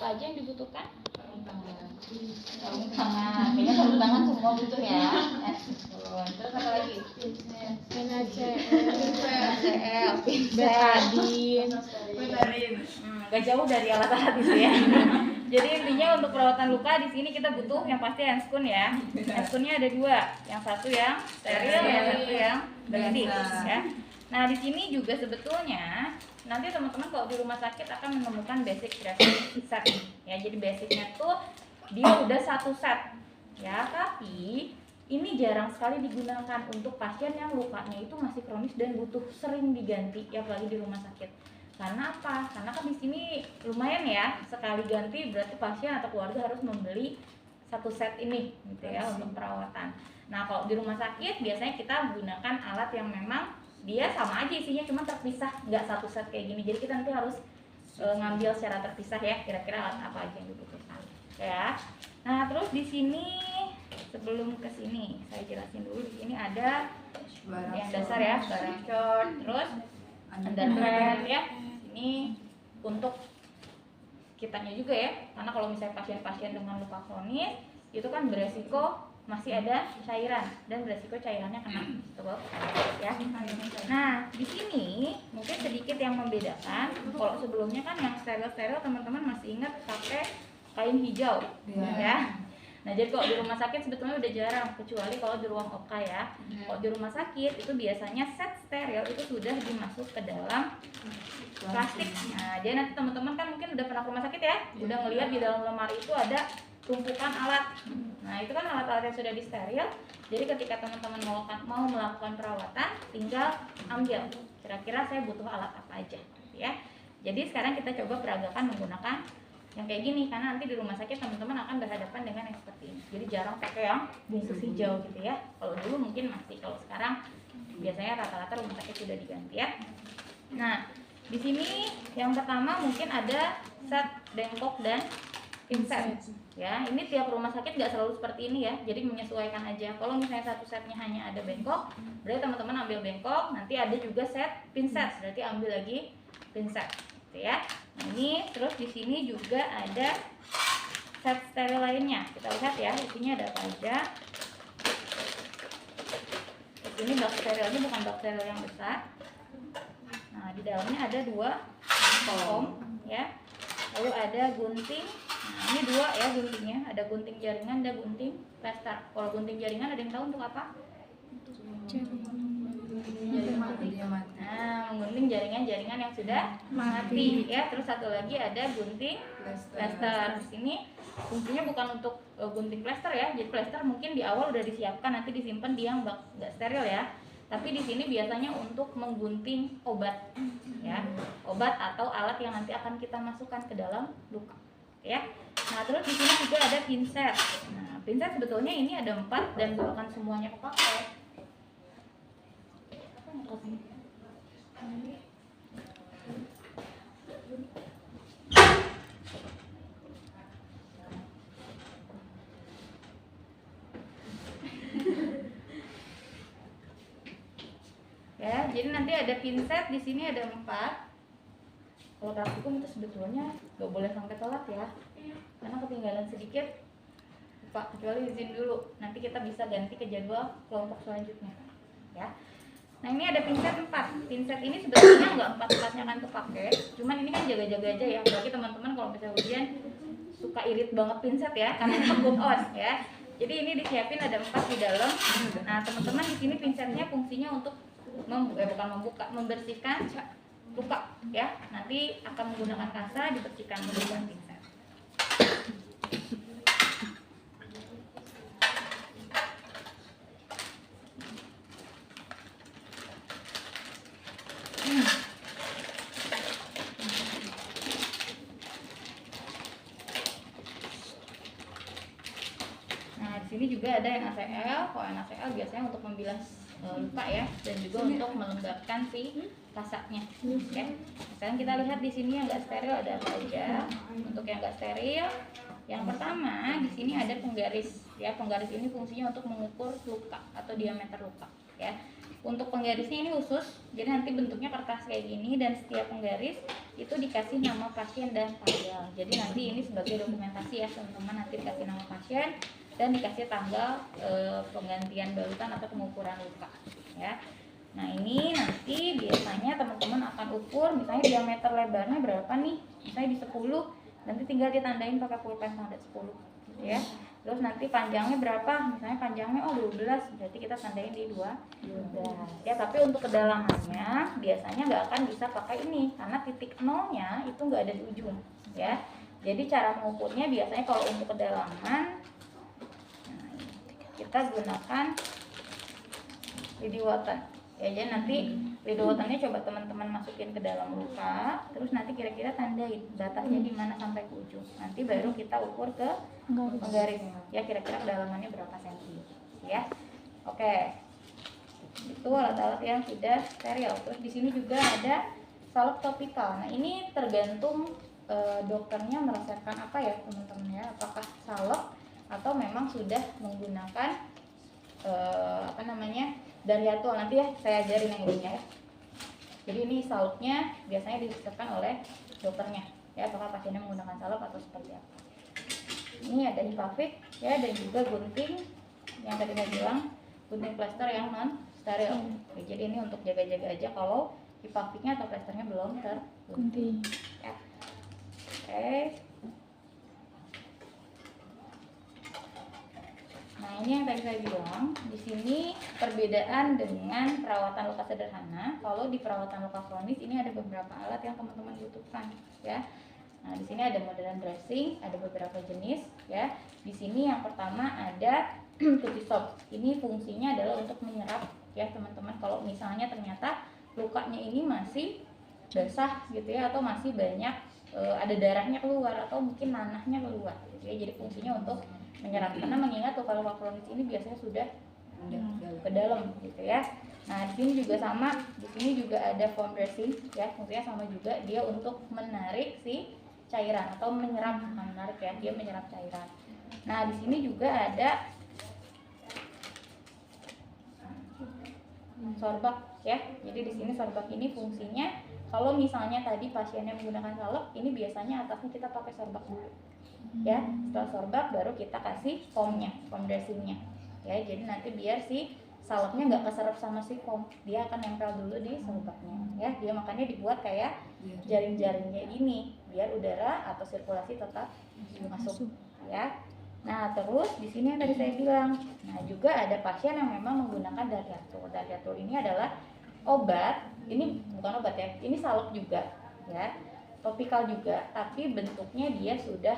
apa aja yang dibutuhkan? Sarung tangan. Kayaknya sarung tangan semua butuh ya. Terus apa lagi? NaCl, betadine. Gak jauh dari alat-alat itu ya. Jadi intinya untuk perawatan luka di sini kita butuh yang pasti handscoon ya. Handscoonnya ada dua, yang satu yang steril, yang satu yang bersih ya. Nah di sini juga sebetulnya nanti teman-teman kalau di rumah sakit akan menemukan basic dressing set ya. Jadi basicnya tuh dia udah satu set ya, tapi ini jarang sekali digunakan untuk pasien yang lukanya itu masih kronis dan butuh sering diganti ya, apalagi di rumah sakit. Karena apa? Karena kan di sini lumayan ya, sekali ganti berarti pasien atau keluarga harus membeli satu set ini gitu ya untuk perawatan. Nah kalau di rumah sakit biasanya kita gunakan alat yang memang dia sama aja isinya, cuma terpisah, nggak satu set kayak gini. Jadi kita nanti harus ngambil secara terpisah ya, kira-kira alat apa aja yang dibutuhkan ya. Nah terus di sini sebelum ke sini saya jelasin dulu. Di sini ada yang dasar ya, barang short, terus underwear ya. Ini untuk kitanya juga ya, karena kalau misalnya pasien-pasien dengan luka kronis itu kan beresiko masih ada cairan dan beresiko cairannya kena tubuh ya. Nah di sini mungkin sedikit yang membedakan. Kalau sebelumnya kan yang steril teman-teman masih ingat pakai kain hijau ya. Nah jadi kalau di rumah sakit sebetulnya udah jarang, kecuali kalau di ruang OK ya. Kalau di rumah sakit itu biasanya set steril itu sudah dimasuk ke dalam plastik. Nah jadi nanti teman-teman kan mungkin udah pernah ke rumah sakit ya, udah ngelihat di dalam lemari itu ada tumpukan alat. Nah itu kan alat-alat yang sudah disteril. Jadi ketika teman-teman mau melakukan perawatan, tinggal ambil kira-kira saya butuh alat apa aja ya. Jadi sekarang kita coba peragakan menggunakan yang kayak gini, karena nanti di rumah sakit teman-teman akan berhadapan dengan yang seperti ini. Jadi jarang pakai yang bungkus hijau gitu ya. Kalau dulu mungkin masih, kalau sekarang biasanya rata-rata rumah sakit sudah diganti ya. Nah di sini yang pertama mungkin ada set bengkok dan pinset ya. Ini tiap rumah sakit nggak selalu seperti ini ya, jadi menyesuaikan aja. Kalau misalnya satu setnya hanya ada bengkok, berarti teman-teman ambil bengkok. Nanti ada juga set pinset, berarti ambil lagi pinset gitu ya. Nah ini terus di sini juga ada set steril lainnya. Kita lihat ya, isinya ada apa aja. Ini bak sterilnya bukan bak steril yang besar. Nah di dalamnya ada dua foam ya, lalu ada gunting. Nah ini dua ya guntingnya, ada gunting jaringan, ada gunting plester. Kalau gunting jaringan ada yang tahu untuk apa? Nah menggunting jaringan yang sudah mati ya. Terus satu lagi ada gunting plester. Di sini fungsinya bukan untuk gunting plester ya. Jadi plester mungkin di awal udah disiapkan, nanti disimpan di yang nggak steril ya. Tapi di sini biasanya untuk menggunting obat ya, obat atau alat yang nanti akan kita masukkan ke dalam luka ya. Nah terus di sini juga ada pinset. Nah pinset sebetulnya ini ada 4 dan gak akan semuanya kepakai. Ya, jadi nanti ada pinset di sini ada 4. Kalau praktikum itu sebetulnya nggak boleh sampai telat ya, karena ketinggalan sedikit Pak, kecuali izin dulu, nanti kita bisa ganti ke jadwal kelompok selanjutnya ya. Nah ini ada pinset 4. Pinset ini sebetulnya nggak 4-4-nya akan kepake, cuman ini kan jaga-jaga aja ya. Bagi teman-teman kalau misalnya ujian suka irit banget pinset ya, karena put on ya. Jadi ini disiapin ada 4 di dalam. Nah teman-teman di sini pinsetnya fungsinya untuk membersihkan luka ya. Nanti akan menggunakan kasa dibersihkan menggunakan pinset. Nah di sini juga ada NaCl. Kalau NaCl biasanya untuk membilas luka ya, dan juga untuk melembabkan si kasanya. Oke. Sekarang kita lihat di sini yang nggak steril ada apa aja. Untuk yang nggak steril, yang pertama di sini ada penggaris ya. Penggaris ini fungsinya untuk mengukur luka atau diameter luka ya. Untuk penggarisnya ini khusus, jadi nanti bentuknya kertas kayak gini dan setiap penggaris itu dikasih nama pasien dan tanggal. Jadi nanti ini sebagai dokumentasi ya teman-teman, nanti dikasih nama pasien dan dikasih tanggal penggantian balutan atau pengukuran luka ya. Nah ini nanti biasanya teman-teman akan ukur misalnya diameter lebarnya berapa nih, misalnya di 10, nanti tinggal ditandain pakai pulpen tanda 10 gitu ya. Terus nanti panjangnya berapa, misalnya panjangnya 12, berarti kita tandain di 12 ya. Tapi untuk kedalamannya biasanya nggak akan bisa pakai ini karena titik nolnya itu nggak ada di ujung ya. Jadi cara mengukurnya biasanya kalau untuk kedalaman, nah, kita gunakan lidi watan ya. Jadi nanti lidi watannya coba teman-teman masukin ke dalam luka, terus nanti kira-kira tandain batasnya di mana sampai ke ujung. Nanti baru kita ukur ke penggaris ya, kira-kira kedalamannya berapa senti ya. Oke, itu alat-alat yang sudah steril. Terus di sini juga ada salep topikal. Nah ini tergantung dokternya meresepkan apa ya teman-teman ya, apakah salep atau memang sudah menggunakan Daryatul. Nanti ya saya ajarin yang ininya ya. Jadi ini salepnya biasanya diresepkan oleh dokternya ya, apakah pasiennya menggunakan salep atau seperti apa. Ini ada hipavit ya, dan juga gunting yang tadi saya bilang, gunting plester yang non steril. Jadi ini untuk jaga-jaga aja kalau hipavitnya atau plesternya belum tergunting ya. Oke. Nah ini yang tadi saya bilang, di sini perbedaan dengan perawatan luka sederhana. Kalau di perawatan luka kronis ini ada beberapa alat yang teman-teman butuhkan ya. Nah di sini ada modern dressing, ada beberapa jenis ya. Di sini yang pertama ada cutisop. Ini fungsinya adalah untuk menyerap ya teman-teman. Kalau misalnya ternyata lukanya ini masih basah gitu ya, atau masih banyak ada darahnya keluar atau mungkin nanahnya keluar gitu ya. Jadi fungsinya untuk menyerap, karena mengingat luka-luka kronis ini biasanya sudah ke dalam gitu ya. Nah di sini juga sama, di sini juga ada foam dressing ya, fungsinya sama juga, dia untuk menarik si cairan atau menyerap, bukan menarik ya, dia menyerap cairan. Nah di sini juga ada sorbak ya. Jadi di sini sorbak ini fungsinya, kalau misalnya tadi pasiennya menggunakan salep, ini biasanya atasnya kita pakai sorbak dulu ya. Setelah sorbak baru kita kasih foamnya, foam dressingnya ya. Jadi nanti biar si salepnya nggak keserap sama si foam, dia akan nempel dulu di sorbaknya ya. Dia makanya dibuat kayak jaring-jaringnya ini biar udara atau sirkulasi tetap masuk ya. Nah terus di sini yang tadi saya bilang, nah juga ada pasien yang memang menggunakan Daryatul. Daryatul ini adalah obat, ini bukan obat ya, ini salep juga ya, topikal juga, tapi bentuknya dia sudah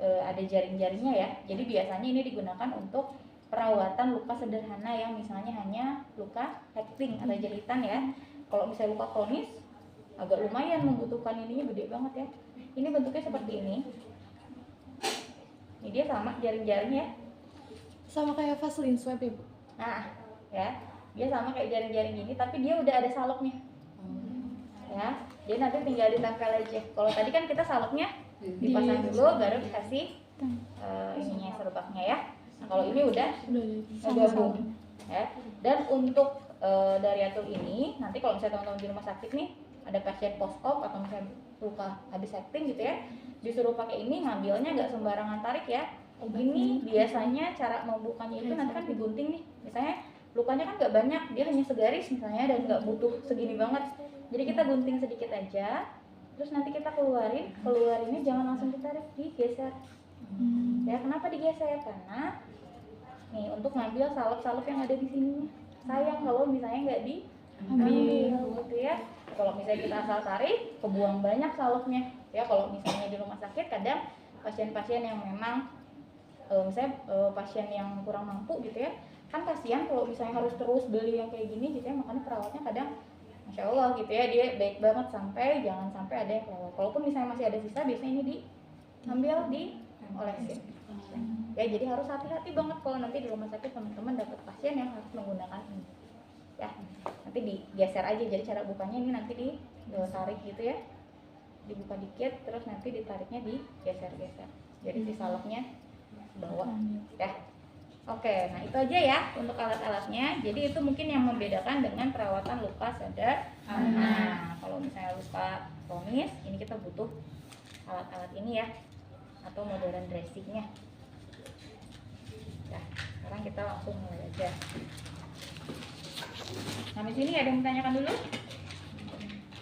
ada jaring-jaringnya ya. Jadi biasanya ini digunakan untuk perawatan luka sederhana yang misalnya hanya luka hekting atau jahitan ya. Kalau misalnya luka kronis agak lumayan membutuhkan ininya gede banget ya. Ini bentuknya seperti ini. Ini dia sama jaring-jaringnya, sama kayak Vaseline swab ya Bu? Nah ya, dia sama kayak jaring-jaring ini, tapi dia udah ada salepnya ya. Jadi nanti tinggal ditempel aja. Kalau tadi kan kita salepnya dipasang dulu baru dikasih ininya serbaknya ya. Nah kalau ini udah gabung ya. Dan untuk Daryatul ini nanti kalau misalnya teman-teman di rumah sakit nih ada pasien post-op atau misalnya luka habis hekting gitu ya, disuruh pakai ini, ngambilnya nggak sembarangan tarik ya. Ini biasanya cara membukanya itu nanti kan digunting nih, misalnya lukanya kan nggak banyak, dia hanya segaris misalnya dan nggak butuh segini banget, jadi kita gunting sedikit aja, terus nanti kita keluarinnya jangan langsung ditarik, digeser ya. Kenapa digeser? Karena nih untuk ngambil salep-salep yang ada di sini, sayang kalau misalnya nggak diambil gitu ya. Kalau misalnya kita asal tarik, kebuang banyak salepnya ya. Kalau misalnya di rumah sakit kadang pasien-pasien yang memang misalnya pasien yang kurang mampu gitu ya, kan kasihan kalau misalnya harus terus beli yang kayak gini gitu ya. Makanya perawatnya kadang Masya Allah gitu ya, dia baik banget sampai jangan sampai ada yang kelewat. Kalaupun misalnya masih ada sisa, biasanya ini diambil, diolesin ya. Jadi harus hati-hati banget kalau nanti di rumah sakit teman-teman dapat pasien yang harus menggunakan ini ya. Nanti digeser aja, jadi cara bukanya ini nanti ditarik gitu ya, dibuka dikit terus nanti ditariknya digeser-geser, jadi si salepnya bawah ya. Oke, nah itu aja ya untuk alat-alatnya. Jadi itu mungkin yang membedakan dengan perawatan luka sederhana. Nah, kalau misalnya luka kronis, ini kita butuh alat-alat ini ya, atau modern dressingnya. Nah, sekarang kita langsung mulai aja. Nah, di sini ada yang ditanyakan dulu?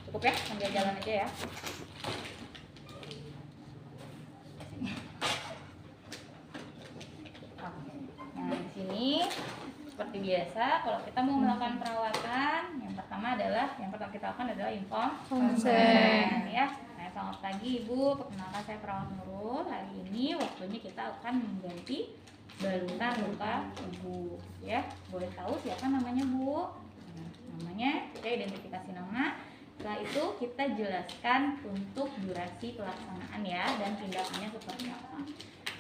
Cukup ya, sambil jalan aja ya. Nah, di sini seperti biasa, kalau kita mau melakukan perawatan, yang pertama kita lakukan adalah inform Konsen. ya. Nah, selamat pagi Ibu, perkenalkan saya perawat Nurul. Hari ini waktunya kita akan mengganti balutan luka Ibu ya. Boleh tahu siapa namanya Bu? Nah, namanya kita identifikasi nama. Setelah itu kita jelaskan untuk durasi pelaksanaan ya dan tindakannya seperti apa.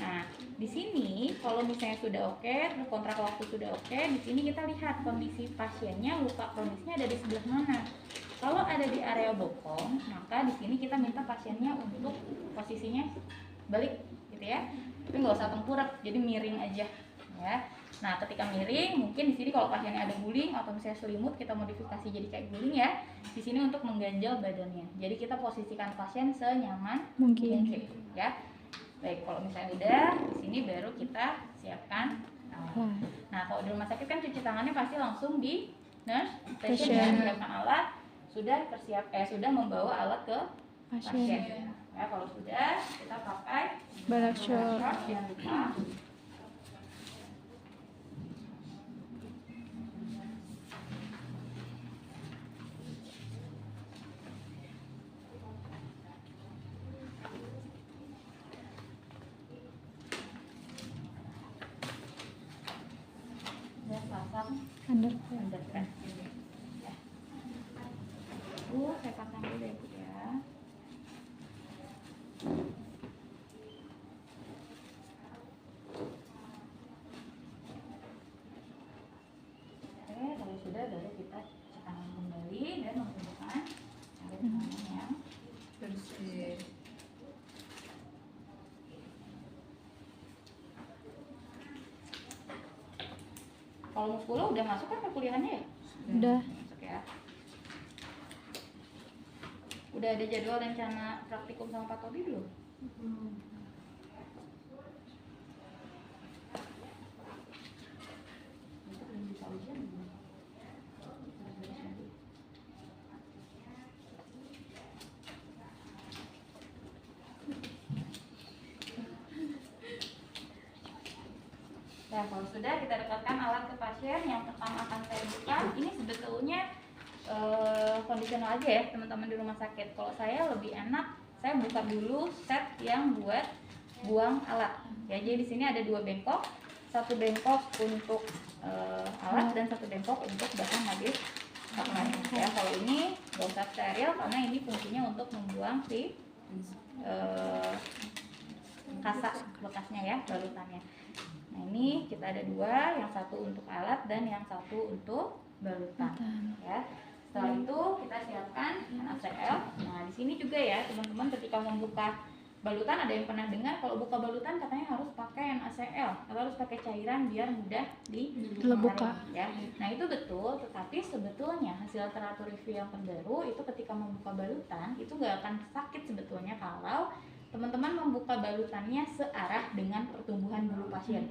Nah, di sini kalau misalnya sudah oke, kontrak waktu sudah oke, di sini kita lihat kondisi pasiennya, luka kronisnya ada di sebelah mana. Kalau ada di area bokong, maka di sini kita minta pasiennya untuk posisinya balik gitu ya. Tapi nggak usah tengkurap, jadi miring aja ya. Nah, ketika miring, mungkin di sini kalau pasiennya ada guling atau misalnya selimut, kita modifikasi jadi kayak guling ya. Di sini untuk mengganjal badannya. Jadi kita posisikan pasien senyaman mungkin ya. Baik, kalau misalnya udah, di sini baru kita siapkan alat. Nah, kalau di rumah sakit kan cuci tangannya pasti langsung di nurse station ya, siapkan alat, sudah membawa alat ke pasien. Ya, kalau sudah, kita pakai Balak shot. jangan lupa. Underwear. Ya. Saya pasang dulu ya Bu ya. Oke, kalau sudah baru kita cuci tangan kembali dan menggunakan air tangan yang bersih. Kalau muskulo udah masuk kan perkuliahannya ya? Udah. Masuk ya. Udah ada jadwal rencana praktikum sama Pak Tobi belum? Belum bisa ujian belum? Nah, kalau sudah kita dekatkan alat ke pasien, yang pertama akan saya buka. Ini sebetulnya kondisional aja ya teman-teman di rumah sakit. Kalau saya lebih enak, saya buka dulu set yang buat buang alat. Ya, jadi di sini ada 2 bengkok, 1 bengkok untuk alat dan 1 bengkok untuk bahan habis makanan. Ya, kalau ini nggak usah steril karena ini fungsinya untuk membuang si kasa bekasnya ya, balutannya. Nah, ini kita ada 2, yang 1 untuk alat dan yang 1 untuk balutan. Ya. Setelah itu kita siapkan NaCl. Nah, di sini juga ya teman-teman, ketika membuka balutan, ada yang pernah dengar kalau buka balutan katanya harus pakai NaCl atau harus pakai cairan biar mudah dibuka. Ya. Nah, itu betul, tetapi sebetulnya hasil literatur review yang terbaru itu ketika membuka balutan itu nggak akan sakit sebetulnya kalau teman-teman membuka balutannya searah dengan pertumbuhan bulu pasien.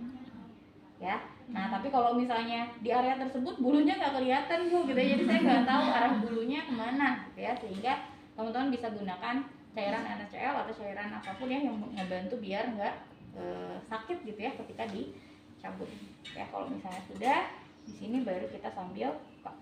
Ya, nah tapi kalau misalnya di area tersebut bulunya nggak kelihatan Bu, gitu ya, jadi saya nggak tahu arah bulunya kemana, gitu ya, sehingga teman-teman bisa gunakan cairan NaCl atau cairan apapun ya yang membantu biar nggak sakit gitu ya ketika dicabut. Ya, kalau misalnya sudah, di sini baru kita sambil buka.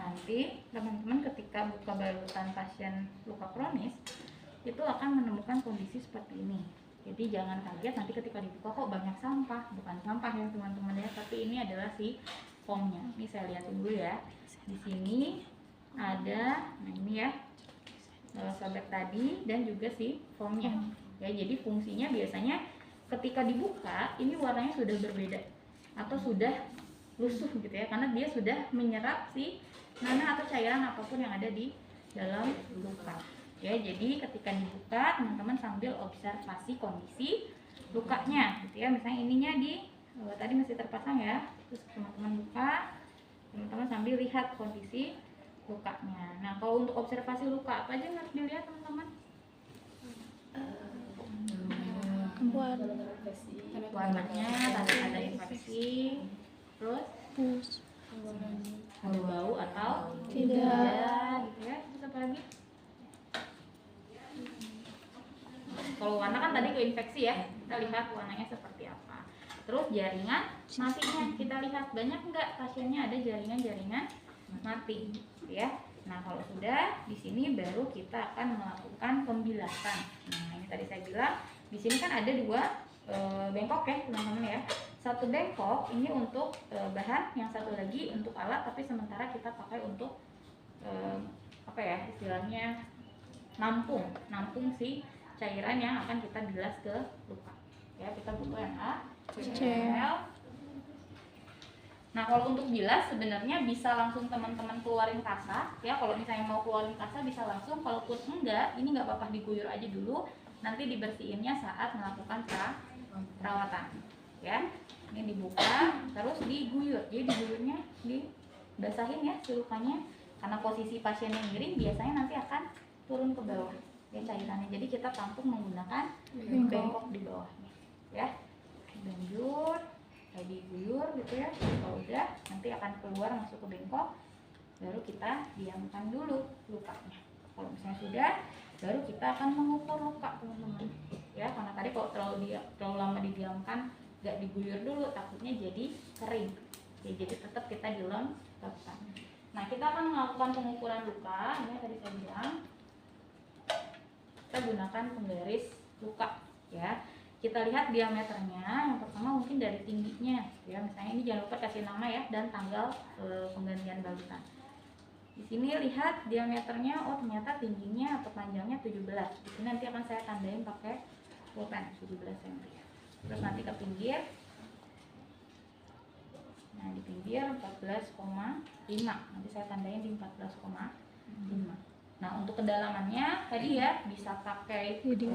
nanti teman-teman ketika buka balutan pasien luka kronis itu akan menemukan kondisi seperti ini. Jadi jangan kaget nanti ketika dibuka kok banyak sampah. Bukan sampah ya teman-teman ya, tapi ini adalah si foamnya. Ini saya lihatin dulu ya. Di sini ada, nah ini ya sobek tadi dan juga si foamnya. Ya, jadi fungsinya biasanya ketika dibuka ini warnanya sudah berbeda atau sudah lusuh gitu ya, karena dia sudah menyerap si nanah atau cairan apapun yang ada di dalam luka. Ya, jadi ketika dibuka teman-teman sambil observasi kondisi lukanya gitu ya. Misalnya ininya tadi masih terpasang ya, terus teman-teman buka, teman-teman sambil lihat kondisi lukanya. Nah, kalau untuk observasi luka apa aja yang harus dilihat teman-teman? Warnanya, tanda ada infeksi, terus ada bau atau tidak gitu ya. Terus apa lagi? Kalau warna kan tadi ke infeksi ya, kita lihat warnanya seperti apa. Terus jaringan matinya kita lihat banyak nggak pasiennya ada jaringan-jaringan mati, gitu ya. Nah kalau sudah di sini baru kita akan melakukan pembilasan. Nah ini tadi saya bilang di sini kan ada dua bengkok ya teman-teman ya. Satu bengkok ini untuk bahan, yang satu lagi untuk alat, tapi sementara kita pakai untuk apa ya istilahnya nampung si cairan yang akan kita bilas ke luka. Ya, kita butuh yang A, L. Nah, kalau untuk bilas sebenarnya bisa langsung teman-teman keluarin kasa. Ya, kalau misalnya mau keluarin kasa bisa langsung. Kalaupun enggak, ini nggak apa-apa diguyur aja dulu. Nanti dibersihinnya saat melakukan perawatan. Ya, ini dibuka, terus diguyur. Jadi diguyurnya dibasahin ya si lukanya. Karena posisi pasien yang miring biasanya nanti akan turun ke bawah. Ya cairannya, jadi kita tampung menggunakan bengkok di bawahnya ya, banjur kayak diguyur gitu ya. Kalau udah nanti akan keluar masuk ke bengkok, baru kita diamkan dulu lukanya. Kalau misalnya sudah, baru kita akan mengukur luka teman-teman ya, karena tadi kalau terlalu lama didiamkan nggak diguyur dulu takutnya jadi kering ya, jadi tetap kita dilem tetap. Nah kita akan melakukan pengukuran luka ini tadi saya bilang. Kita gunakan penggaris luka ya. Kita lihat diameternya. Yang pertama mungkin dari tingginya ya. Misalnya ini jangan lupa kasih nama ya dan tanggal penggantian balutan. Di sini lihat diameternya, oh ternyata tingginya atau panjangnya 17. Di sini nanti akan saya tandain pakai pulpen 17 cm. Terus nanti ke pinggir. Nah, di pinggir 14,5. Nanti saya tandain di 14,5. Nah untuk kedalamannya tadi ya bisa pakai lidi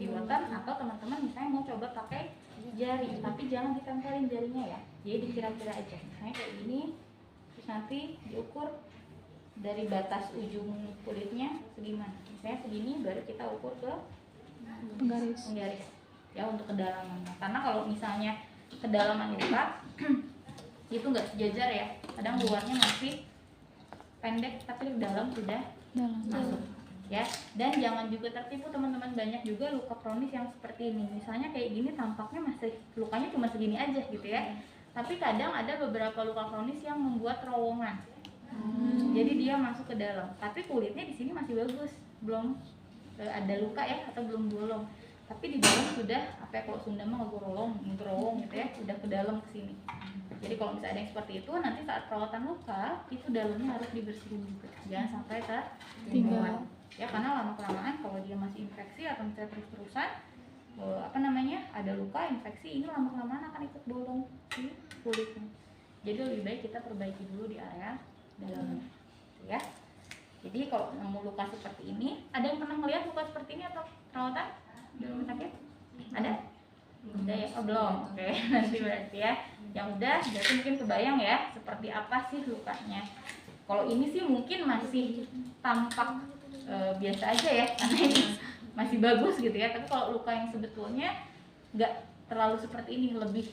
water atau teman-teman misalnya mau coba pakai jari, tapi jangan ditempelin jarinya ya, jadi dikira-kira aja. Misalnya kayak gini, terus nanti diukur dari batas ujung kulitnya segimana. Misalnya segini baru kita ukur ke penggaris ya untuk kedalamannya. Karena kalau misalnya kedalaman luka itu nggak sejajar ya, kadang luarnya masih pendek tapi dalam sudah masuk ya. Dan jangan juga tertipu teman-teman, banyak juga luka kronis yang seperti ini. Misalnya kayak gini tampaknya masih lukanya cuma segini aja gitu ya, tapi kadang ada beberapa luka kronis yang membuat terowongan. Jadi dia masuk ke dalam, tapi kulitnya di sini masih bagus, belum ada luka ya atau belum bolong, tapi di dalam sudah apa ya, kalau Sunda mah ngerolong gitu ya, udah ke dalam ke sini. Jadi kalau misalnya ada yang seperti itu, nanti saat perawatan luka itu dalamnya harus dibersihin juga, jangan sampai tertinggal ya, karena lama-kelamaan kalau dia masih infeksi atau misalnya terus-terusan ada luka infeksi, ini lama-kelamaan akan ikut bolong di kulitnya. Jadi lebih baik kita perbaiki dulu di area dalamnya ya. Jadi kalau nemu luka seperti ini, ada yang pernah melihat luka seperti ini atau perawatan di rumah sakit? Ada? Udah ya? Oh belum? Oke, nanti berarti ya. Yang udah berarti mungkin kebayang ya seperti apa sih lukanya. Kalau ini sih mungkin masih tampak biasa aja ya, karena ini masih bagus gitu ya. Tapi kalau luka yang sebetulnya nggak terlalu seperti ini, lebih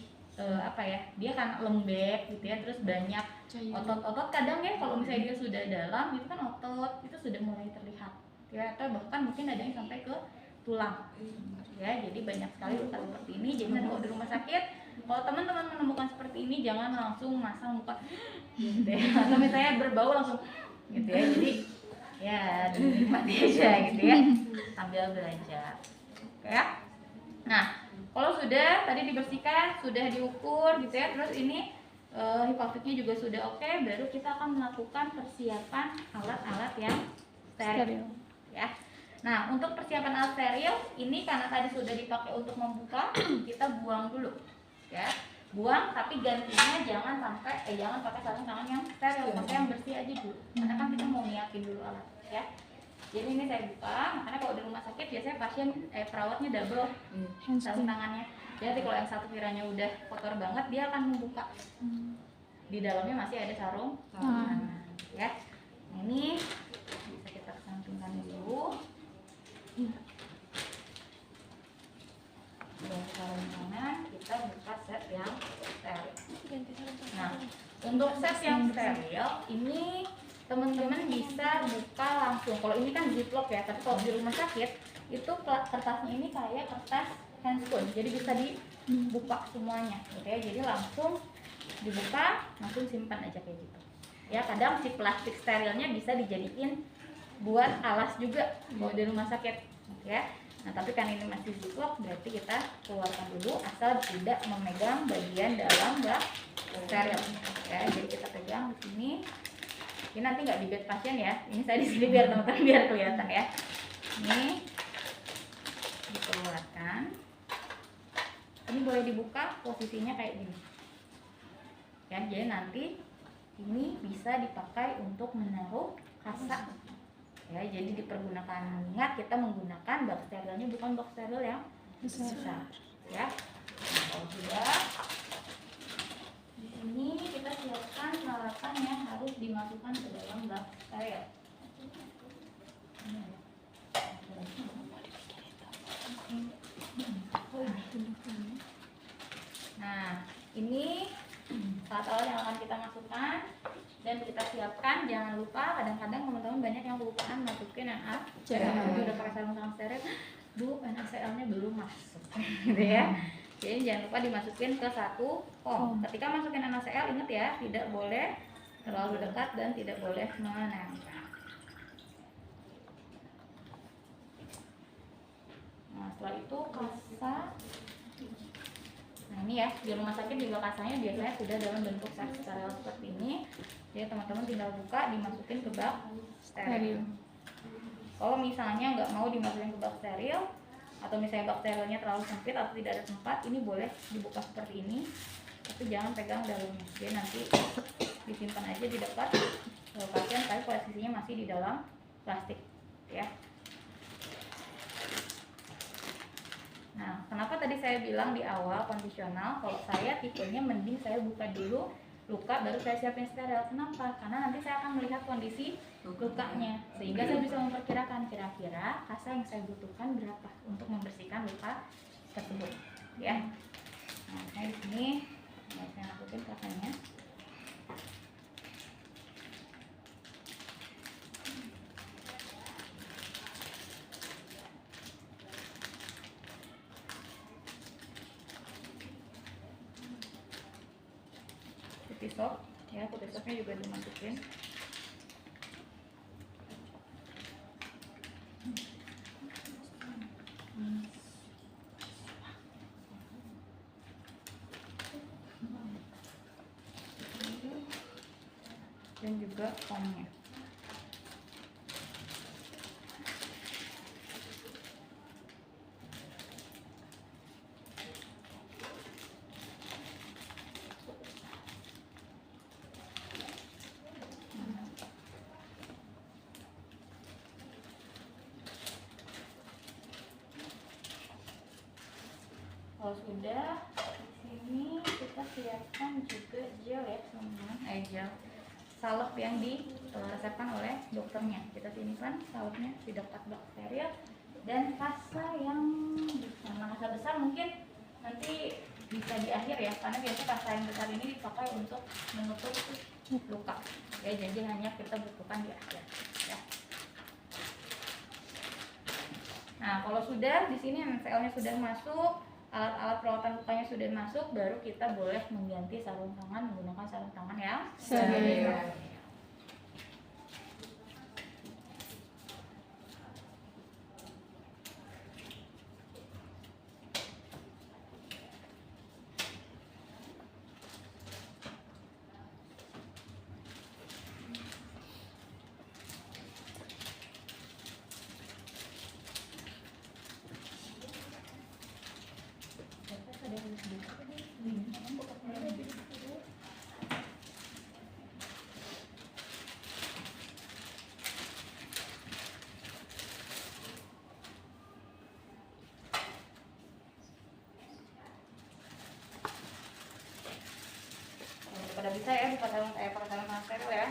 dia kan lembek gitu ya, terus banyak otot-otot. Kadang ya kalau misalnya dia sudah dalam itu kan otot itu sudah mulai terlihat ya, atau bahkan mungkin ada yang sampai ke tulang ya. Jadi banyak sekali luka seperti ini. Jadi nanti kalau di rumah sakit, kalau teman-teman menemukan seperti ini, jangan langsung masang muka gitu ya, atau misalnya berbau langsung gitu ya. Jadi ya dinikmati aja gitu ya sambil belajar. Oke ya. Nah, kalau sudah tadi dibersihkan, sudah diukur gitu ya, terus ini hipofiknya juga sudah oke, baru kita akan melakukan persiapan alat-alat yang steril ya. Nah, untuk persiapan alat steril ini karena tadi sudah dipakai untuk membuka, kita buang dulu ya. Buang, tapi gantinya jangan pakai sarung tangan yang steril, pakai yang bersih aja dulu. Karena kan kita mau nyiapin dulu alat ya. Jadi ini saya buka, makanya kalau di rumah sakit biasanya pasien perawatnya double sarung tangannya. Jadi kalau yang satu kiranya udah kotor banget, dia akan membuka. Di dalamnya masih ada sarung tangan ya. Nah, ini bisa kita kesampingkan dulu. Dan sarung tangan kita buka set yang steril. Nah, untuk set yang steril ini teman-teman bisa buka langsung. Kalau ini kan ziplock ya, tapi kalau di rumah sakit itu kertasnya ini kayak kertas handscoon, jadi bisa dibuka semuanya gitu ya. Jadi langsung dibuka, langsung simpan aja kayak gitu ya. Kadang si plastik sterilnya bisa dijadiin buat alas juga kalau di rumah sakit gitu ya. Nah, tapi kan ini masih ziplock, berarti kita keluarkan dulu asal tidak memegang bagian dalam bak steril ya. Jadi kita pegang di sini. Ini nanti nggak di bed pasien ya. Ini saya di sini biar teman-teman biar kelihatan ya. Ini dikeluarkan. Ini boleh dibuka, posisinya kayak gini. Ya, jadi nanti ini bisa dipakai untuk menaruh kasa. Ya, jadi dipergunakan. Ingat kita menggunakan bak sterilnya bukan bak steril yang besar. Ya. Nah, kalau sudah ini kita siapkan peralatan yang harus dimasukkan ke dalam bak steril. Nah, ini alat-alat yang akan kita masukkan dan kita siapkan. Jangan lupa, kadang-kadang teman-teman banyak yang kelupaan masukin NaCl. Udah pakai sarung tangan steril, Bu, NaCl-nya belum masuk, gitu ya. Jadi jangan lupa dimasukin ke satu foam. Ketika masukin NaCl, ingat ya, tidak boleh terlalu dekat dan tidak boleh menempel. Nah, setelah itu kasa. Nah, ini ya, di rumah sakit juga kasanya biasanya sudah dalam bentuk steril seperti ini. Jadi teman-teman tinggal buka, dimasukin ke bak steril. Kalau misalnya nggak mau dimasukin ke bak steril, atau misalnya bak sterilnya terlalu sempit atau tidak ada tempat, ini boleh dibuka seperti ini, tapi jangan pegang dalamnya. Jadi nanti disimpan aja di dekat pasien, tapi posisinya masih di dalam plastik ya. Nah, kenapa tadi saya bilang di awal kondisional, kalau saya tipenya mending saya buka dulu luka baru saya siapin steril. Kenapa? Karena nanti saya akan melihat kondisi lukanya, sehingga saya bisa memperkirakan kira-kira kasa yang saya butuhkan berapa untuk membersihkan luka tersebut ya. Nah, saya di sini saya masukin kasanya. Putih sop ya, putih sopnya juga dimasukin. Dan juga foamnya. Kalau sudah, di sini kita siapkan juga gel ya teman-teman, gel salep yang diresepkan oleh dokternya. Kita simpan salepnya di dekat bak steril, dan kasa yang besar. Nah, kasa besar mungkin nanti bisa di akhir ya, karena biasanya kasa yang besar ini dipakai untuk menutup luka. Ya, jadi hanya kita butuhkan di akhir. Ya. Nah, kalau sudah di sini NaCl-nya sudah masuk, alat-alat perawatan lukanya sudah masuk, baru kita boleh mengganti sarung tangan menggunakan sarung tangan yang steril. Pada bisa ya buka dalam pakai dalam steril ya.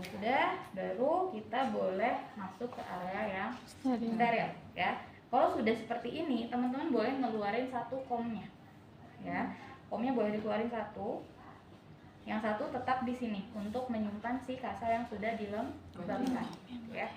Sudah, baru kita boleh masuk ke area yang steril ya. Kalau sudah seperti ini, teman-teman boleh ngeluarin satu komnya ya. Komnya boleh dikeluarin satu, yang satu tetap di sini untuk menyimpan si kasa yang sudah dilembabkan ya.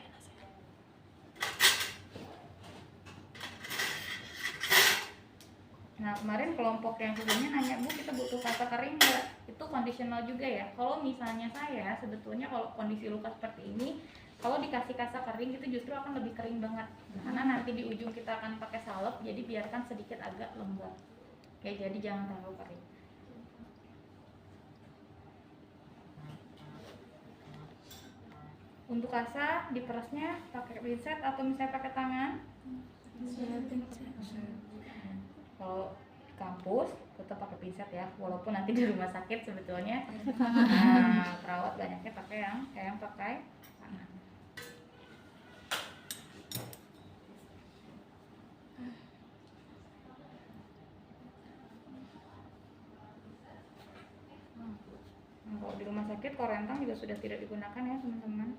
Nah, kemarin kelompok yang sebelumnya nanya, Bu, kita butuh kasa kering nggak? Itu kondisional juga ya. Kalau misalnya saya, sebetulnya kalau kondisi luka seperti ini, kalau dikasih kasa kering itu justru akan lebih kering banget. Karena nanti di ujung kita akan pakai salep, jadi biarkan sedikit agak lembab. Ya, jadi jangan terlalu kering. Untuk kasa, diperasnya pakai pinset atau misalnya pakai tangan? Kalau di kampus tetap pakai pinset ya, walaupun nanti di rumah sakit sebetulnya perawat banyaknya pakai yang pakai tangan. Kalau di rumah sakit korentang juga sudah tidak digunakan ya teman-teman.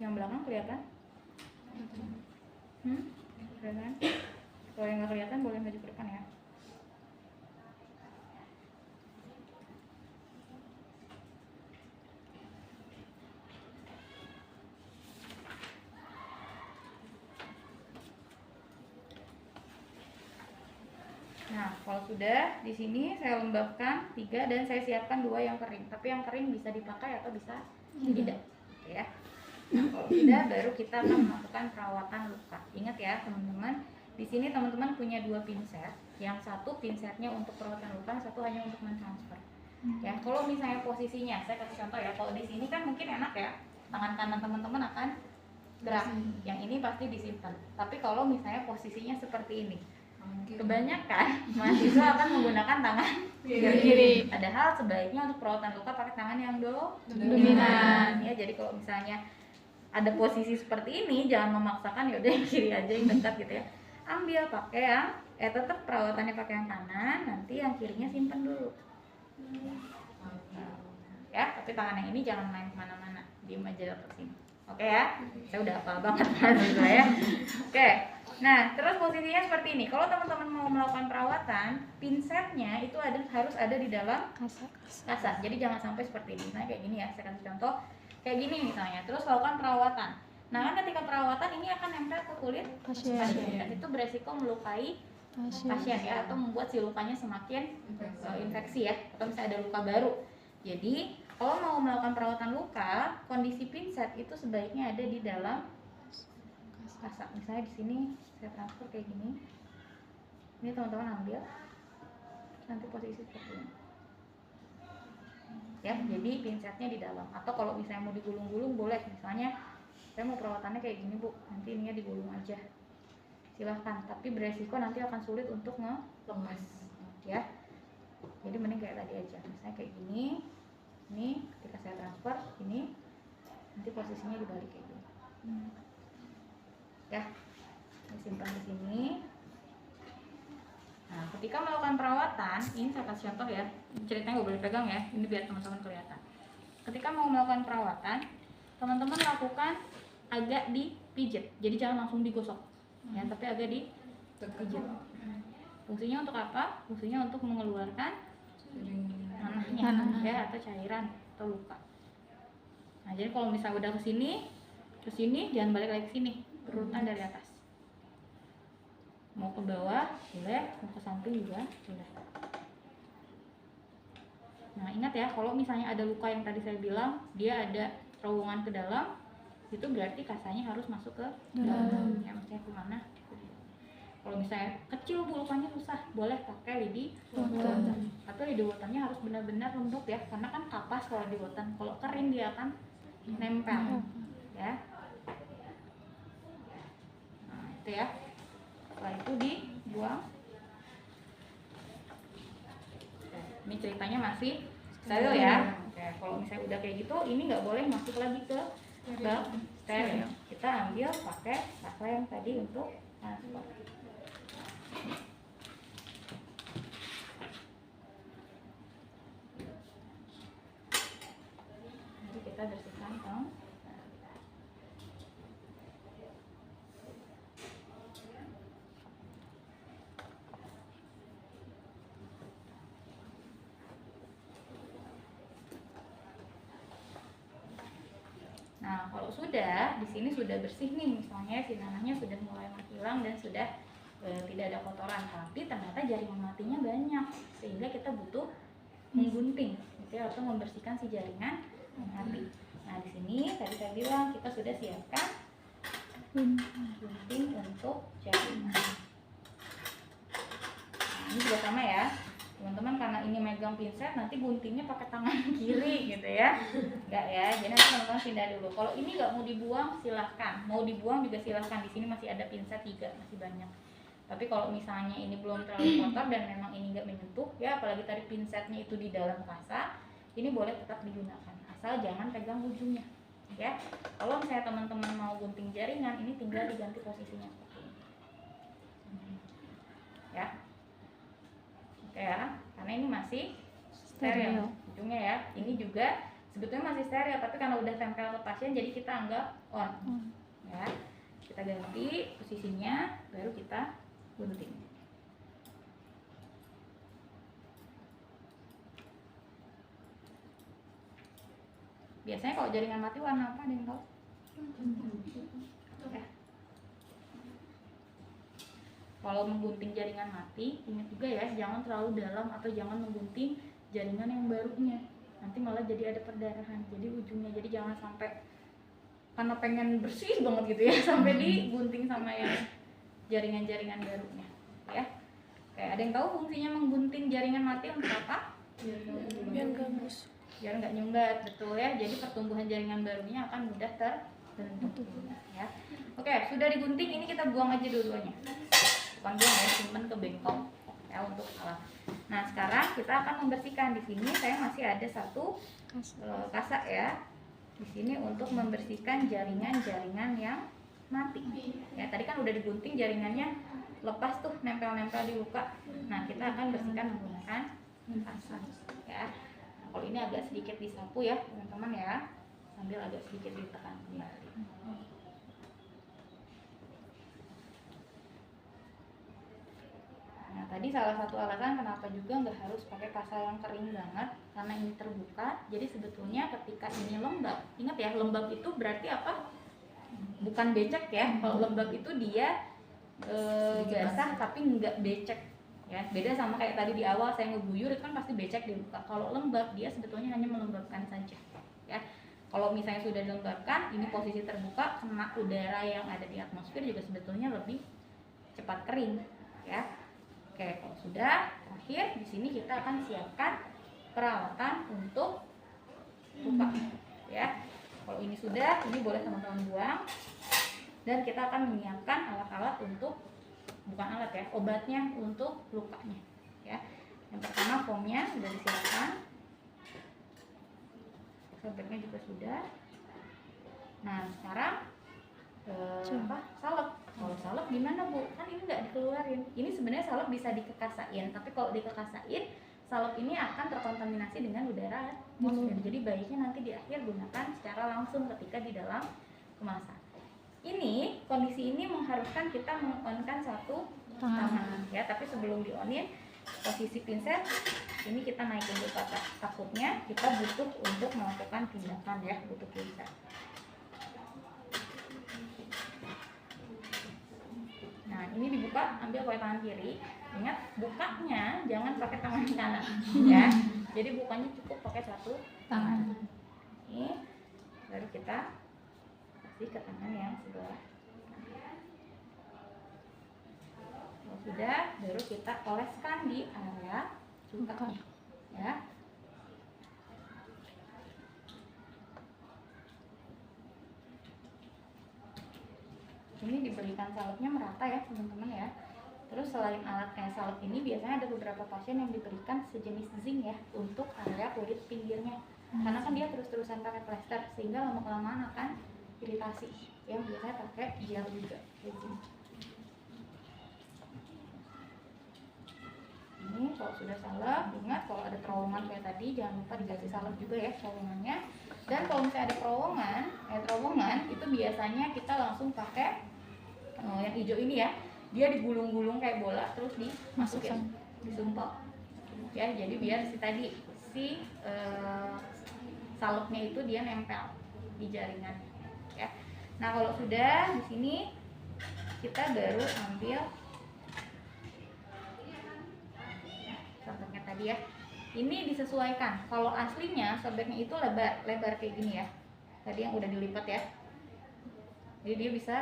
Yang belakang kelihatan? Kelihatan? Kalau yang nggak kelihatan boleh maju ke depan ya. Nah, kalau sudah di sini saya lembabkan 3 dan saya siapkan 2 yang kering. Tapi yang kering bisa dipakai atau bisa tidak, ya. Nah, kalau sudah baru kita akan melakukan perawatan luka. Ingat ya teman-teman, di sini teman-teman punya 2 pinset. Yang satu pinsetnya untuk perawatan luka, yang satu hanya untuk mentransfer. Ya, kalau misalnya posisinya, saya kasih contoh ya. Kalau di sini kan mungkin enak ya, tangan kanan teman-teman akan gerak. Yang ini pasti disimpan. Tapi kalau misalnya posisinya seperti ini, kebanyakan mahasiswa akan menggunakan tangan kiri. Padahal sebaiknya untuk perawatan luka pakai tangan yang dominan. Ya, jadi kalau misalnya ada posisi seperti ini, jangan memaksakan yaudah yang kiri aja yang dekat gitu ya. Ambil pakai yang tetap perawatannya pakai yang kanan, nanti yang kirinya simpen dulu. Ya, tapi tangan yang ini jangan main kemana-mana, diem aja dekat sini. Oke ya, saya udah hafal banget mahasiswa ya. Oke. Nah, terus posisinya seperti ini. Kalau teman-teman mau melakukan perawatan, pinsetnya itu harus ada di dalam kasa. Jadi jangan sampai seperti ini. Nah, kayak gini ya. Saya kasih contoh. Kayak gini misalnya. Terus lakukan perawatan. Nah, kan ketika perawatan ini akan nempel ke kulit pasien. Dan itu beresiko melukai pasien ya, atau membuat si lukanya semakin infeksi ya, atau misalnya ada luka baru. Jadi, kalau mau melakukan perawatan luka, kondisi pinset itu sebaiknya ada di dalam kasa. Misalnya di sini saya transfer kayak gini. Ini teman-teman ambil. Nanti posisi seperti ini. Ya, jadi pinsetnya di dalam. Atau kalau misalnya mau digulung-gulung boleh. Misalnya saya mau perawatannya kayak gini, Bu. Nanti ininya digulung aja. Silahkan. Tapi beresiko nanti akan sulit untuk ngelepas. ya. Jadi mending kayak tadi aja, misalnya kayak gini, ini ketika saya transfer ini nanti posisinya dibalik kayak gini, ya. Saya simpan di sini. Nah, ketika melakukan perawatan, ini saya kasih contoh ya, ceritanya nggak boleh pegang ya, ini biar teman-teman kelihatan. Ketika mau melakukan perawatan, teman-teman lakukan agak dipijit, jadi jangan langsung digosok, ya, tapi agak dipijit. Fungsinya untuk apa? Fungsinya untuk mengeluarkan nanahnya, ya, atau cairan atau luka. Nah, jadi kalau misalnya udah ke sini, jangan balik lagi ke sini, berurutan dari atas. Mau ke bawah boleh, mau ke samping juga boleh. Nah, ingat ya, kalau misalnya ada luka yang tadi saya bilang dia ada terowongan ke dalam, itu berarti kasanya harus masuk ke dalam. Ya, maksudnya kemana? Kalau misalnya kecil lukanya susah, boleh pakai lidi wotan. Atau lidi wotannya harus benar-benar lembut ya, karena kan kapas kalau lidi wotan. Kalau kering dia akan nempel, ya. Nah, itu ya. Setelah itu dibuang. Ini ceritanya masih steril ya. Oke, kalau misalnya udah kayak gitu, ini nggak boleh masuk lagi ke steril. Kita ambil pakai kasa yang tadi untuk transfer. Jadi kita bersihkan tong. Nah, kalau sudah di sini sudah bersih nih, misalnya si nanahnya sudah mulai menghilang dan sudah tidak ada kotoran, tapi ternyata jaringan matinya banyak, sehingga kita butuh menggunting, gitu ya, atau membersihkan si jaringan mati. Nah, di sini tadi saya bilang kita sudah siapkan gunting untuk jaringan. Nah, ini juga sama ya. Teman-teman, karena ini megang pinset, nanti guntingnya pakai tangan kiri gitu ya. Enggak ya, jadi nanti teman-teman pindah dulu. Kalau ini nggak mau dibuang silahkan, mau dibuang juga silahkan. Di sini masih ada pinset 3, masih banyak. Tapi kalau misalnya ini belum terlalu kotor dan memang ini nggak menyentuh, ya apalagi tadi pinsetnya itu di dalam kasa, ini boleh tetap digunakan, asal jangan pegang ujungnya, ya. Kalau misalnya teman-teman mau gunting jaringan, ini tinggal diganti posisinya seperti ini, ya. Oke ya, karena ini masih steril ujungnya ya. Ini juga sebetulnya masih steril, tapi karena udah tempel ke pasien jadi kita anggap on. Ya, kita ganti posisinya, baru kita gunting. Biasanya kalau jaringan mati warna apa, ada yang tahu? Ya. Kalau menggunting jaringan mati, ingat juga ya, jangan terlalu dalam atau jangan menggunting jaringan yang barunya. Nanti malah jadi ada perdarahan. Jadi ujungnya, jadi jangan sampai karena pengen bersih banget gitu ya, sampai digunting sama yang jaringan-jaringan barunya, ya. Kayak ada yang tahu fungsinya menggunting jaringan mati untuk apa? Biar nggak busuk. Biar nggak nyunggat, betul ya. Jadi pertumbuhan jaringan barunya akan mudah terbentuk, ya. Oke, sudah digunting, ini kita buang aja dua-duanya. Bukan buang ya, simpan ke bengkok ya untuk alat. Nah, sekarang kita akan membersihkan. Di sini saya masih ada satu kasak ya. Di sini untuk membersihkan jaringan-jaringan yang mati. Ya, tadi kan udah digunting jaringannya lepas tuh, nempel-nempel di luka. Nah, kita akan bersihkan menggunakan kasak ya. Nah, kalau ini agak sedikit disapu ya, teman-teman ya. Sambil agak sedikit ditekan kembali. Nah, tadi salah satu alasan kenapa juga nggak harus pakai kasa yang kering banget, karena ini terbuka. Jadi sebetulnya ketika ini lembab, ingat ya, lembab itu berarti apa? Bukan becek ya. Kalau lembab itu dia basah tapi nggak becek ya. Beda sama kayak tadi di awal saya ngeguyur, itu kan pasti becek di luka. Kalau lembab dia sebetulnya hanya melembabkan saja ya. Kalau misalnya sudah dilembabkan, ini posisi terbuka, kena udara yang ada di atmosfer juga sebetulnya lebih cepat kering ya. Oke, kalau sudah, terakhir di sini kita akan siapkan perawatan untuk luka ya. Kalau ini sudah, ini boleh teman-teman buang. Dan kita akan menyiapkan alat-alat untuk, bukan alat ya, obatnya untuk lukanya ya. foamnya udah disiapkan, sobeknya juga sudah. Nah sekarang salep. Kalau salep gimana Bu? Kan ini nggak dikeluarin. Ini sebenarnya salep bisa dikekasain, tapi kalau dikekasain salep ini akan terkontaminasi dengan udara atmosfer. Jadi baiknya nanti di akhir gunakan secara langsung ketika di dalam kemasan. Ini kondisi ini mengharuskan kita mengonkan satu tangan ya, tapi sebelum dionin posisi pinset ini kita naikin dulu ke atas. Takutnya kita butuh untuk melakukan tindakan ya, butuh pinset. Nah ini dibuka, ambil pakai tangan kiri. Ingat bukanya jangan pakai tangan kanan ya. Jadi bukanya cukup pakai satu tangan. Ini baru kita kasih ke tangan yang sebelah. Kalau sudah, baru kita oleskan di area cuka ya. Ini diberikan salepnya merata ya teman-teman ya. Terus selain alat kayak salep ini, biasanya ada beberapa pasien yang diberikan sejenis zinc ya untuk area kulit pinggirnya. Karena kan dia terus-terusan pakai plester sehingga lama-kelamaan akan iritasi. Yang biasanya pakai gel juga. Ini kalau sudah salep, ingat kalau ada terowongan kayak tadi jangan lupa dikasih salep juga ya terowongannya. Dan kalau misalnya ada terowongan itu biasanya kita langsung pakai yang hijau ini ya. Dia digulung-gulung kayak bola terus dimasukin, disumpal. Ya, jadi biar si salepnya itu dia nempel di jaringan. Ya. Nah, kalau sudah di sini kita baru ambil sobeknya tadi ya. Ini disesuaikan. Kalau aslinya sobeknya itu lebar kayak gini ya. Tadi yang udah dilipat ya. Jadi dia bisa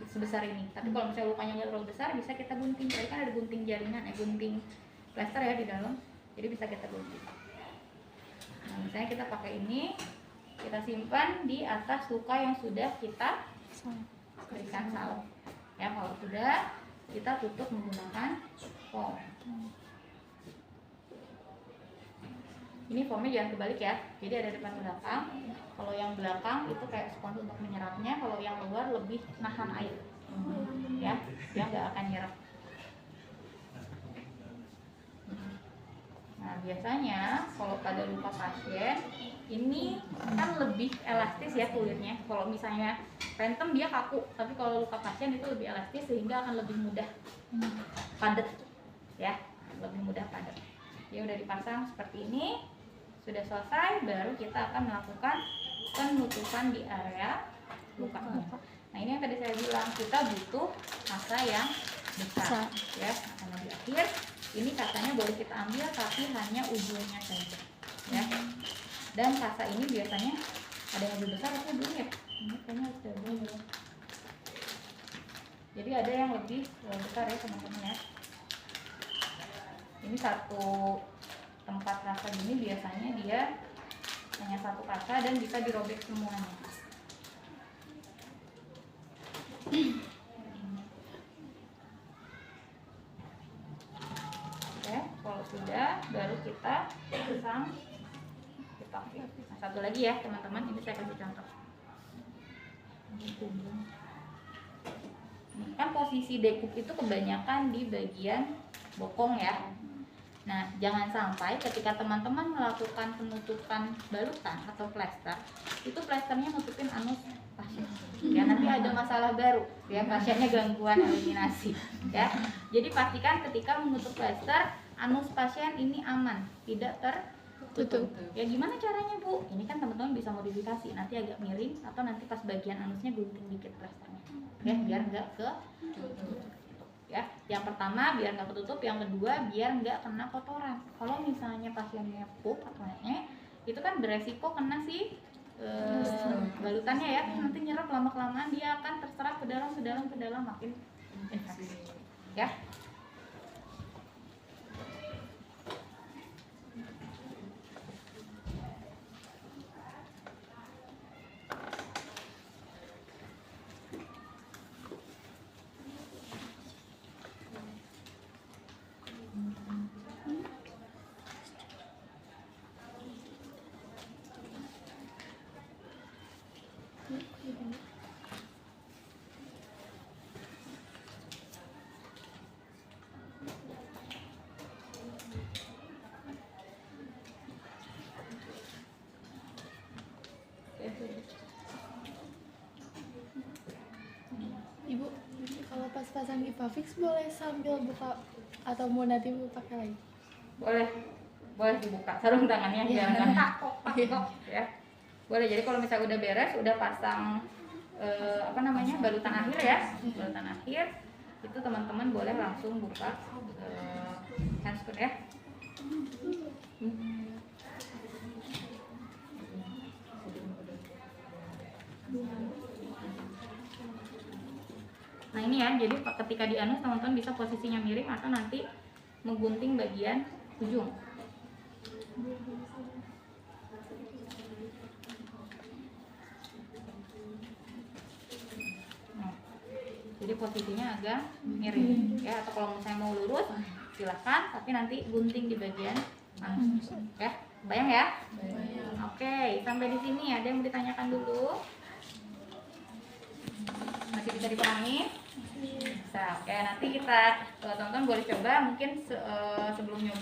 sebesar ini. Tapi kalau misalnya lukanya nggak terlalu besar, bisa kita gunting. Tadi kan ada gunting jaringan, gunting plester ya di dalam. Jadi bisa kita gunting. Nah, misalnya kita pakai ini, kita simpan di atas luka yang sudah kita berikan salep. Ya, kalau sudah, kita tutup menggunakan foam. Ini foamnya jangan kebalik ya, jadi ada depan belakang. Kalau yang belakang itu kayak spons untuk menyerapnya, kalau yang luar lebih nahan air, ya, dia nggak akan nyerap. Nah biasanya kalau pada luka pasien ini kan lebih elastis ya kulitnya. Kalau misalnya pentem dia kaku, tapi kalau luka pasien itu lebih elastis sehingga akan lebih mudah padat, ya, lebih mudah padat. Dia udah dipasang seperti ini. Sudah selesai, baru kita akan melakukan penutupan di area luka. Nah ini yang tadi saya bilang, kita butuh kasa yang besar ya, karena di akhir ini kasanya boleh kita ambil tapi hanya ujungnya saja ya. Dan kasa ini biasanya ada yang lebih besar atau belum ya? Ini kayaknya sudah belum. Jadi ada yang lebih besar ya teman-teman ya. Ini satu tempat kasa gini biasanya dia hanya satu kasa dan bisa dirobek semuanya. Oke, kalau sudah baru kita pasang dipakai. Nah, satu lagi ya teman-teman, ini saya kasih contoh. Ini kan posisi dekup itu kebanyakan di bagian bokong ya. Nah, jangan sampai ketika teman-teman melakukan penutupan balutan atau plester, itu plesternya nutupin anus pasien. Ya, nanti ada masalah baru, ya, pasiennya gangguan eliminasi, ya. Jadi pastikan ketika menutup plester, anus pasien ini aman, tidak tertutup. Ya, gimana caranya, Bu? Ini kan teman-teman bisa modifikasi, nanti agak miring atau nanti pas bagian anusnya gunting dikit plesternya. Ya, biar nggak ke ya, yang pertama biar nggak ketutup, yang kedua biar nggak kena kotoran. Kalau misalnya pasiennya pup atau itu kan beresiko kena si balutannya ya, nanti nyerap lama-kelamaan dia akan terserap ke dalam makin infeksi ya. Ibu, kalau pas pasang Ipafix boleh sambil buka atau mau nanti pakai lagi? Boleh, boleh dibuka sarung tangannya biar nggak takok ya. Boleh. Jadi kalau misalnya udah beres, udah pasang balutan akhir ya, balutan akhir itu teman-teman boleh langsung buka handscoon ya. Nah ini ya, jadi ketika dianus teman-teman bisa posisinya miring atau nanti menggunting bagian ujung. Nah, jadi posisinya agak miring ya, atau kalau misalnya mau lurus silahkan, tapi nanti gunting di bagian anus ya. Bayang ya? Oke, sampai di sini ada yang mau ditanyakan dulu? Masih bisa dipahami? Bisa. Oke, nanti kita teman-teman boleh coba mungkin sebelum nyoba